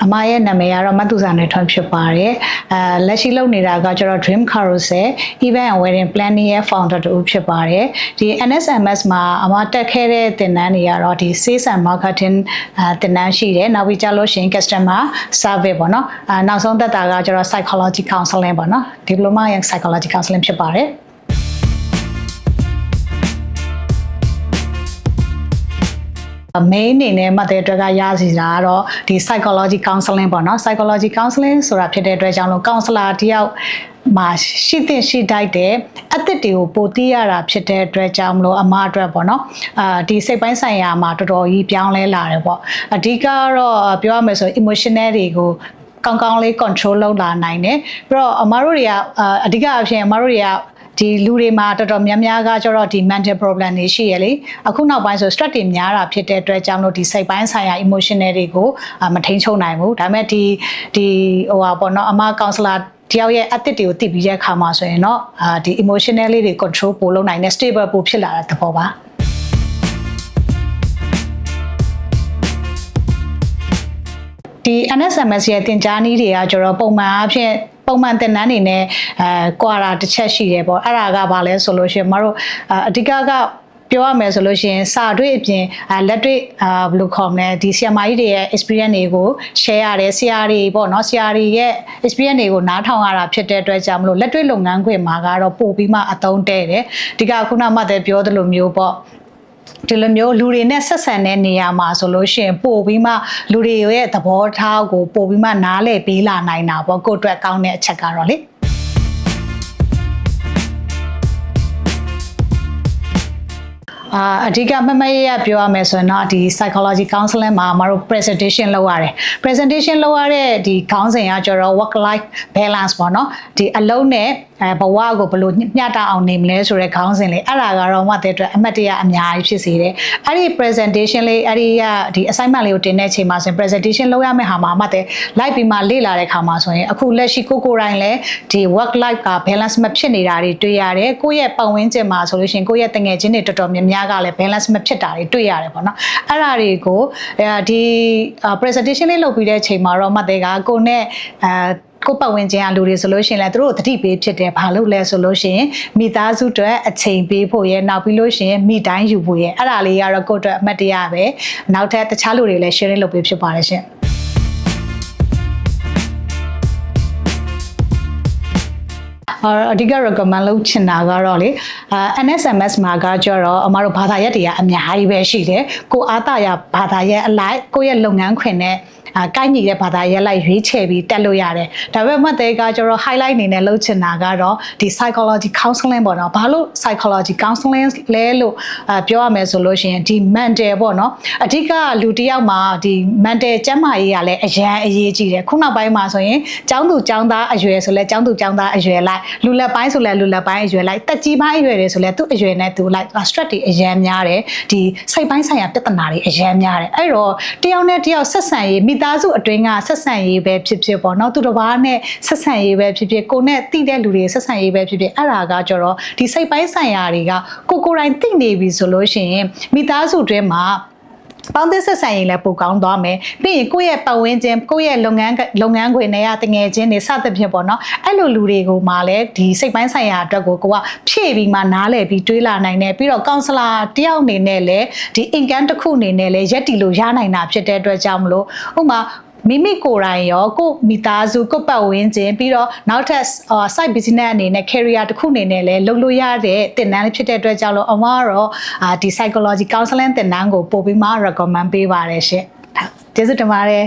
အမရဲ့နာမည်ကတော့မတူစာနဲ့ထွန်းဖြစ်ပါတယ်လက်ရှိလုပ်နေတာကကျွန်တော် Dream Carousel Event and Wedding Planning ရဲ့ founder တူဖြစ်ပါတယ်ဒီ NSMS မှာအမတက်ခဲ့တဲ့သင်တန်းတွေကတော့ဒီ Sales and Marketing သင်တန်းရှိတယ်နောက်ပြီးကြလို့ရှိရင် Customer Service ပေါ့နော်နောက်ဆုံးတက်တာကကျွန်တော် Psychology Counseling ပေါ့နော် Diploma in Psychology Counseling ဖြစ်ပါတယ်main အနေနဲ့မှတ်တဲ့အတွက်ကရစီတာကတော့ဒီ psychology counseling ပေါ့နော် psychology counseling ဆိုတာဖြစ်တဲ့အတွက်ကြောင့်လို့ counselor တယောက်မှာရှိတဲ့ရှိတိုက်တဲ့အသစ်တွေကိုပိုသိရတာဖြစ်တဲ့အတွက်ကြောင့်မလို့အမအတွက်ပေါ့နော်ဒီစိတ်ပိုင်းဆိုင်ရာမှာတော်တော်ကြီးပြောင်းလဲလာတယ်ပေါ့အဓိကတော့ပြောရမယ်ဆို emotional တွေကိုကောင်းကောင်းလေး control လုပ်လာနိုင်တယ်ပြီးတော့အမတို့တွေကအဓိကအဖြစ်အမတို့တွေကဒီလူတွေမှာတော်တော်များများကကျတော့ဒီ mental problem တွေရှိရလေအခုနောက်ပိုင်းဆို stress တွေများတာဖြစ်တဲ့အတွက်ကြောင့်လို့ဒီစိတ်ပိုင်းဆိုင်ရာ emotional တွေကိုမထိန်းချုပ်နိုင်ဘူးဒါပေမဲ့ဒီဟိုပါပေါ့နော်အမ counselor တယောက်ရဲ့အသစ်တွေကိုသိပြီးတဲ့အခါမှာဆိုရင်တော့ဒီ emotional လေးတွေ control ပိုလုပ်နိုင်တဲ့ stable ပိုဖြစ်လာတဲ့သဘောပါဒီ NSMS ရဲ့သင်ကြားနည်းတွေကကျတော့ပုံမှန်အားဖြင့်ပုံမှန်သင်တန်းတွေနဲ့ကွာတာတစ်ချက်ရှိတယ်ပေါ့အဲ့ဒါကဘာလဲဆိုလို့ရှိရင်မတို့အဓိကပြောရမယ်ဆိုလို့ရှိရင်စာတွေ့အပြင်လက်တွေ့ဘယ်လိုခေါ်မလဲဒီဆရာမကြီးတွေရဲ့ experience တွေကို share ရတယ်ဆရာတွေပေါ့နော်ဆရာတွေရဲ့ experience တွေကိုနားထောင်ရတာဖြစ်တဲ့အတွက်ကြောင့်မလို့လက်တွေ့လုပ်ငန်းခွင်မှာကတော့ပို့ပြီးမှအသုံးတဲ့တယ်ဒီကခုနမှတည်းပြောသလိုမျိုးပေါ့ဒီလိုမျိုးလူတွေနဲ့ဆက်ဆံတဲ့နေရာမှာဆိုလို့ရှိရင်ပို့ပြီးမှလူတွေရဲ့သဘောထားကိုပို့ပြီးမှနားလည်ပေးလာနိုင်တာပေါ့ကိုယ့်အတွက်ကောင်းတဲ့အချက်ကတော့လေအဓိကမမရပြောရမယ်ဆိုရင်တော့ဒီ psychology counseling မှာမတို့ presentation လုပ်ရတယ် presentation လုပ်ရတဲ့ဒီခေါင်းစဉ်ကကျတော့ work life balance ပေါ့နော်ဒီအလုံးနဲ့ဘဝကိုဘယ်လိုမျှတအောင်နေမလဲဆိုတဲ့ခေါင်းစဉ်လေးအဲ့ဒါကတော့မှတဲ့အတွက်အမှတ်တရအများကြီးဖြစ်စေတယ်အဲ့ဒီ presentation လေးအဲ့ဒီဒီ assignment လေးကိုတင်တဲ့အချိန်မှာဆိုရင် presentation လုပ်ရမယ့်ဟာမှာအမှတ်တဲ့ live ပြီးမှလေ့လာတဲ့ခါမှာဆိုရင်အခုလက်ရှိကိုတိုင်းလည်းဒီ work life က balance မဖြစ်နေတာတွေတွေ့ရတယ်ကိုယ့်ရဲ့ပတ်ဝန်းကျင်မှာဆိုလို့ရှိရင်ကိုယ့်ရဲ့တငယ်ချင်းတွေတော်တော်များများကလည်း balance မဖြစ်တာတွေတွေ့ရတယ်ပေါ့နော်အဲ့ဒါတွေကိုဒီ presentation လေးလုပ်ပြီးတဲ့အချိန်မှာတော့မှတဲ့ကကိုနဲ့ကိုပတ်ဝန်းကျင်ကလူတွေဆိုလို့ရှိရင်လည်းသူတို့တတိပေးဖြစ်တယ်ဘာလို့လဲဆိုလို့ရှိရင်မိသားစုတွေအချိန်ပေးဖို့ရနောက်ပြီးလို့ရှိရင်မိတိုင်းယူဖို့ရအဲ့ဒါလေးကတော့ကိုယ့်အတွက်အမှတ်တရပဲနောက်ထပ်တခြားလူတွေလည်း sharing လုပ်ပေးဖြစ်ပါတယ်ရှင်အဓိက recommend လုပ်ချင်တာကတော့လေNSMS မှာကကြတော့အမတို့ဘာသာရပ်တွေကအများကြီးပဲရှိတယ်ကိုအားတာရဘာသာရပ်အလိုက်ကိုယ့်ရဲ့လုပ်ငန်းခွင်နဲ့ကိုင်းညီတဲ့ဘာသာရပ်လိုက်ရွေးချယ်ပြီးတက်လို့ရတယ်ဒါပေမဲ့တဲ့ကကျတော့ highlight အနေနဲ့လုပ်ချင်တာကတော့ဒီ psychology counseling ပေါ့နော်ဘာလို့ psychology counseling လဲလို့ပြောရမယ်ဆိုလို့ရှိရင်ဒီ mental ပေါ့နော်အဓိကလူတစ်ယောက်မှာဒီ mental ကျန်းမာရေးကလည်းအရန်အရေးကြီးတယ်ခုနောက်ပိုင်းမှာဆိုရင်ကျောင်းသူကျောင်းသားအရွယ်ဆိုလဲကျောင်းသူကျောင်းသားအရွယ်လိုက်လူလက်ပိုင်းဆိုလဲလူလက်ပိုင်းအရွယ်လိုက်တက်ကြီးပိုင်းအရွယ်တွေဆိုလဲသူ့အရွယ်နဲ့သူလိုက် stress တွေအရန်များတယ်ဒီစိတ်ပိုင်းဆိုင်ရာပြဿနာတွေအရန်များတယ်အဲ့တော့တယောက်နဲ့တယောက်ဆက်ဆံရေးမိသားစုအတွင်းကဆက်ဆံရေးပဲဖြစ်ဖြစ်ပေါ့နော်သူတစ်ပါးနဲ့ဆက်ဆံရေးပဲဖြစ်ဖြစ်ကိုနဲ့တိတဲ့လူတွေဆက်ဆံရေးပဲဖြစ်ဖြစ်အဲ့ဒါကကြတော့ဒီစိတ်ပိုင်းဆိုင်ရာတွေကကိုယ်တိုင်သိနေပြီဆိုလို့ရှိရင်မိသားစုအတွင်းမှာပေါင်းသစ်ဆက်ဆံရေးလည်းပိုကောင်းသွားမယ်ပြီးရင်ကိုယ့်ရဲ့ပတ်ဝန်းကျင်ကိုယ့်ရဲ့လုပ်ငန်းခွင်တွေကတငယ်ချင်းတွေစသဖြင့်ပေါ့နော်အဲ့လိုလူတွေကိုမှလည်းဒီစိတ်ပိုင်းဆိုင်ရာအတွက်ကိုကဖြည့်ပြီးမှနားလည်ပြီးတွေးလာနိုင်တယ်ပြီးတော့ counselor တယောက်အနေနဲ့လည်းဒီ income တစ်ခုအနေနဲ့လည်းရက်တီလို့ရနိုင်တာဖြစ်တဲ့အတွက်ကြောင့်မလို့ဥပမာမိမိကိုယ်တိုင်ရောကိုမိသားစုကိုပတ်ဝန်းကျင်ပြီးတော့နောက်ထပ် side business အနေနဲ့ career တစ်ခုအနေနဲ့လည်းလုပ်လို့ရတဲ့သင်တန်းဖြစ်တဲ့အတွက်ကြောင့်လို့အမကတော့ဒီ psychology counseling သင်တန်းကိုပို့ပြီးမှ recommend ပေးပါတယ်ရှင်ကျေးဇူးတင်ပါတယ်